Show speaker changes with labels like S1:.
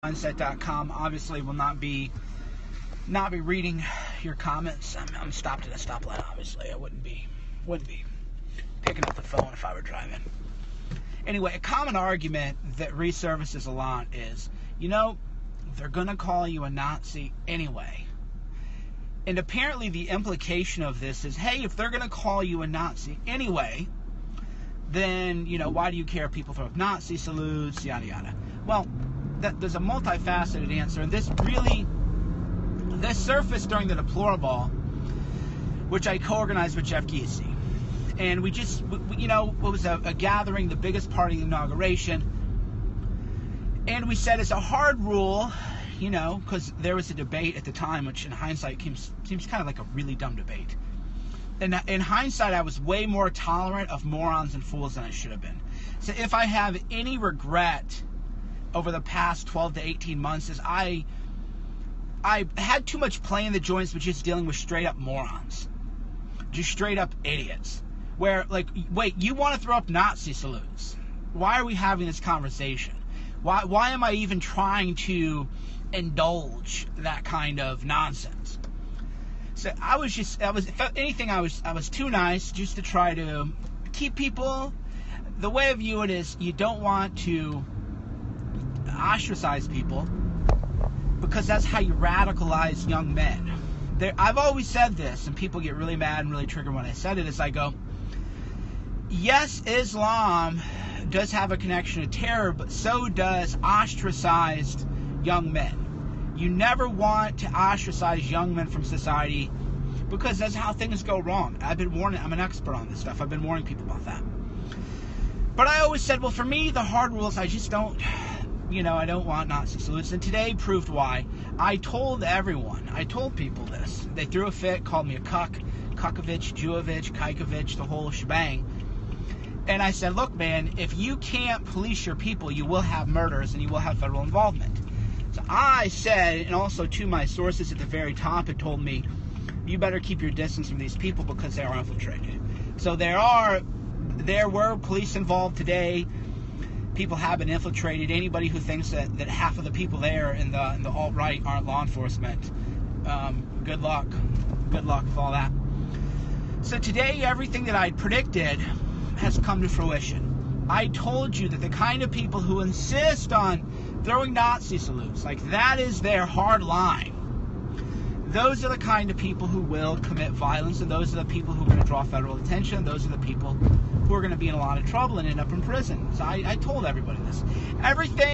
S1: mindset.com. Obviously will not be reading your comments. I'm stopped at a stoplight. Obviously I wouldn't be picking up the phone if I were driving. Anyway, a common argument that resurfaces a lot is, they're gonna call you a Nazi anyway. And apparently the implication of this is, hey, if they're gonna call you a Nazi anyway, then why do you care if people throw up Nazi salutes, yada yada. Well, there's a multifaceted answer, and this surfaced during the Deplorable, which I co-organized with Jeff Giese. And we it was a gathering, the biggest part of the inauguration, and we said it's a hard rule, because there was a debate at the time, which in hindsight seems kind of like a really dumb debate. And in hindsight, I was way more tolerant of morons and fools than I should have been. So if I have any regret over the past 12 to 18 months, is I had too much play in the joints with just dealing with straight up morons, just straight up idiots. Where, like, wait, you want to throw up Nazi salutes? Why are we having this conversation? Why am I even trying to indulge that kind of nonsense? So if anything, I was too nice just to try to keep people. The way I view it is, you don't want to ostracize people, because that's how you radicalize young men. I've always said this, and people get really mad and really triggered when I said it, is I go, yes, Islam does have a connection to terror, but so does ostracized young men. You never want to ostracize young men from society, because that's how things go wrong. I've been warning, I'm an expert on this stuff. I've been warning people about that. But I always said, well, for me, the hard rules, I just don't, I don't want Nazi salutes. And today proved why. I told everyone, I told people this. They threw a fit, called me a cuck, Kukovich, Jewovich, Kaikovich, the whole shebang. And I said, look, man, if you can't police your people, you will have murders and you will have federal involvement. So I said, and also to my sources at the very top, it told me, you better keep your distance from these people because they are infiltrated. So there were police involved today. People have been infiltrated. Anybody who thinks that half of the people there in the alt-right aren't law enforcement, good luck. Good luck with all that. So today, everything that I predicted has come to fruition. I told you that the kind of people who insist on throwing Nazi salutes, like that is their hard line, those are the kind of people who will commit violence, and those are the people who are going to draw federal attention. Those are the people who are going to be in a lot of trouble and end up in prison. So I told everybody this. Everything